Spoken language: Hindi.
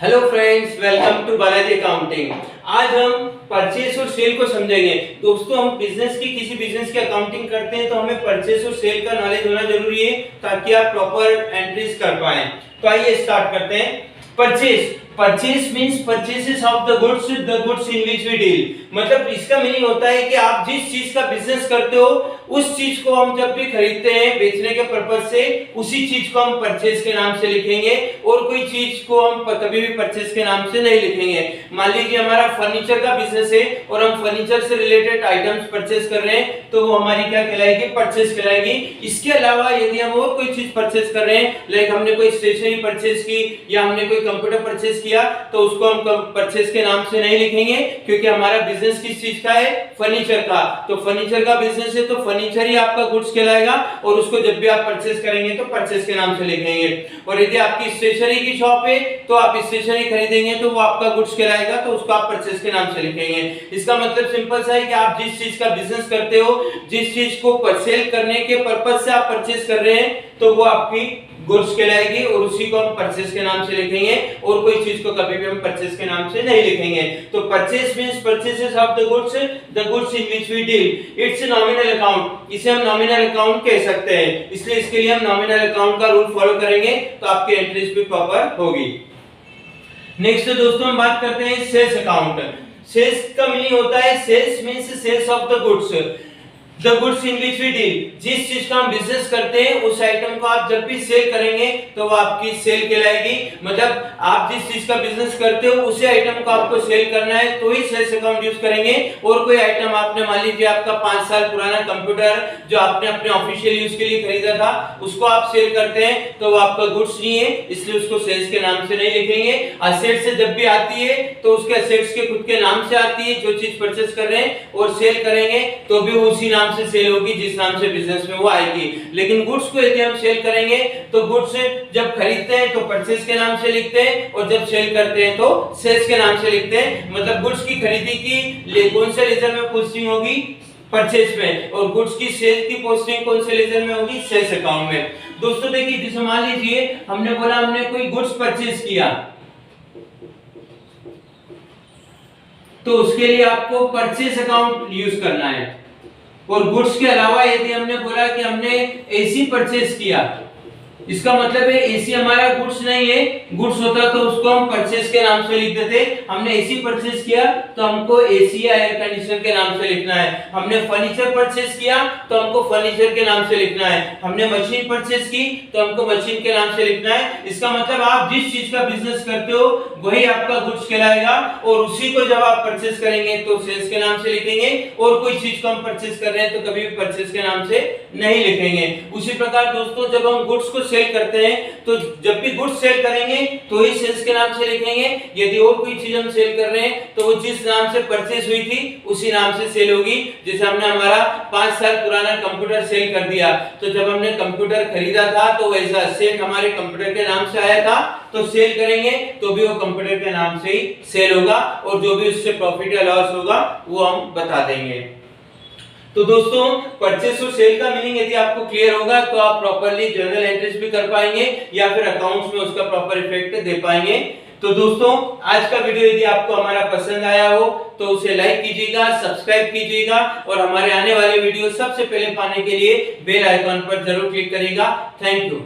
Hello friends, welcome to Balaji accounting. आज हम परचेस और सेल को समझेंगे। दोस्तों, हम किसी बिजनेस की अकाउंटिंग करते हैं तो हमें परचेस और सेल का नॉलेज होना जरूरी है ताकि आप प्रॉपर एंट्रीज कर पाएं। तो आइए स्टार्ट करते हैं। Purchase means purchases of the goods in which we deal. मतलब इसका मीनिंग होता है कि आप जिस चीज का बिजनेस करते हो उस चीज को हम जब भी खरीदते हैं बेचने के पर्पस से, उसी चीज को हम परचेस के नाम से लिखेंगे और कोई चीज को हम कभी भी परचेस के नाम से नहीं लिखेंगे। मान लीजिए हमारा फर्नीचर का बिजनेस है और हम फर्नीचर से रिलेटेड आइटम्स परचेस कर रहे हैं तो वो हमारी क्या कहलाएगी? परचेस कहलाएगी। इसके अलावा यदि हम और कोई चीज परचेस कर रहे हैं, लाइक हमने कोई स्टेशनरी परचेस की या हमने कोई कंप्यूटर परचेस किया, तो उसको हम परचेस के नाम से नहीं लिखेंगे क्योंकि हमारा बिजनेस किस चीज का है? फर्नीचर का। तो फर्नीचर का बिजनेस है तो फर्नीचर ही आपका गुड्स कहलाएगा और उसको जब भी आप परचेस करेंगे तो परचेस के नाम से लिखेंगे। और यदि आपकी स्टेशनरी की शॉप है तो आप स्टेशनरी खरीदेंगे तो वो आपका गुड्स कहलाएगा, तो उसको आप परचेस के नाम से लिखेंगे। इसका मतलब सिंपल सा है कि आप जिस चीज का बिजनेस करते हो, जिस चीज को सेल करने के पर्पस से आप परचेस कर रहे हैं, तो वो आपकी गुड्स कहलाएगी और उसी को हम परचेस के नाम से लिखेंगे और कोई चीज को कभी भी हम परचेस के नाम से नहीं लिखेंगे। तो purchase means purchases of the goods in which we deal. It's nominal account. इसे हम नॉमिनल अकाउंट कह सकते हैं, इसलिए इसके लिए हम नॉमिनल अकाउंट का रूल फॉलो करेंगे तो आपकी एंट्रीज भी प्रॉपर होगी। नेक्स्ट दोस्तों हम बात करते हैं सेल्स अकाउंट। सेल्स का मीनिंग होता है sales means sales of the goods in which we deal. जिस चीज का हम बिजनेस करते हैं उस आइटम को आप जब भी सेल करेंगे तो वो आपकी सेल कहलाएगी। मतलब आप जिस चीज का बिजनेस करते हो उसी आइटम को आपको सेल करना है तो ही सेल्स अकाउंट यूज करेंगे। और कोई आइटम आपने, मान लीजिए आपका 5 साल पुराना कंप्यूटर जो आपने अपने ऑफिशियल यूज के लिए खरीदा था, उसको आप सेल करते हैं तो वो आपका गुड्स नहीं है, इसलिए उसको सेल्स के नाम से नहीं लिखेंगे। असेट्स से जब भी आती है तो उसके असेट्स के खुद के नाम से आती है जो चीज परचेस कर रहे हैं, और सेल करेंगे तो भी उसी नाम से सेल होगी जिस नाम से बिजनेस में वो आएगी। लेकिन गुड्स को यदि हम सेल करेंगे तो गुड्स जब खरीदते हैं तो परचेस के नाम से लिखते हैं और जब सेल करते हैं तो सेल्स के नाम से लिखते हैं। मतलब गुड्स की खरीदी की कौन से लेजर में पोस्टिंग होगी? परचेस में। और गुड्स की सेल की पोस्टिंग कौन से लेजर में होगी? सेल्स अकाउंट में। दोस्तों देखिए, जैसे मान लीजिए हमने बोला हमने कोई गुड्स परचेस किया तो उसके लिए आपको परचेस अकाउंट यूज करना है। और गुड्स के अलावा यदि हमने बोला कि हमने एसी परचेस किया, इसका मतलब है एसी हमारा गुड्स नहीं है। गुड्स होता तो उसको हम परचेस के नाम से लिखते थे। हमने एसी परचेस किया तो हमको एसी या एयर कंडीशनर के नाम से लिखना है। हमने फर्नीचर परचेस किया तो हमको फर्नीचर के नाम से लिखना है। हमने मशीन परचेस की तो हमको मशीन के नाम से लिखना है। इसका मतलब आप जिस चीज का बिजनेस करते हो वही आपका गुड्स कहलाएगा और उसी को जब आप परचेस करेंगे तो सेल्स के नाम से लिखेंगे। और कोई चीज को हम परचेस कर रहे हैं तो कभी भी परचेस के नाम से नहीं लिखेंगे। उसी प्रकार दोस्तों, जब हम गुड्स को सेल करते हैं तो जब भी गुड्स सेल करेंगे तो ही सेल्स के नाम से लिखेंगे। यदि और कोई चीज हम सेल कर रहे हैं तो वो जिस नाम से परचेस हुई थी उसी नाम से सेल होगी। जैसे हमने हमारा 5 साल पुराना कंप्यूटर सेल कर दिया, तो जब हमने कंप्यूटर खरीदा था तो वैसा सेल हमारे कंप्यूटर के नाम से आया था, तो सेल करेंगे तो भी वो कंप्यूटर के नाम से ही सेल होगा और जो भी उससे प्रॉफिट या लॉस होगा वो हम बता देंगे। तो दोस्तों, परचेस और सेल का मीनिंग यदि आपको क्लियर होगा तो आप प्रॉपर्ली जर्नल एंट्रीज भी कर पाएंगे या फिर अकाउंट्स में उसका प्रॉपर इफेक्ट दे पाएंगे। तो दोस्तों, आज का वीडियो यदि आपको हमारा पसंद आया हो तो उसे लाइक कीजिएगा, सब्सक्राइब कीजिएगा और हमारे आने वाले वीडियो सबसे पहले पाने के लिए बेल आइकॉन पर जरूर क्लिक करिएगा। Thank you.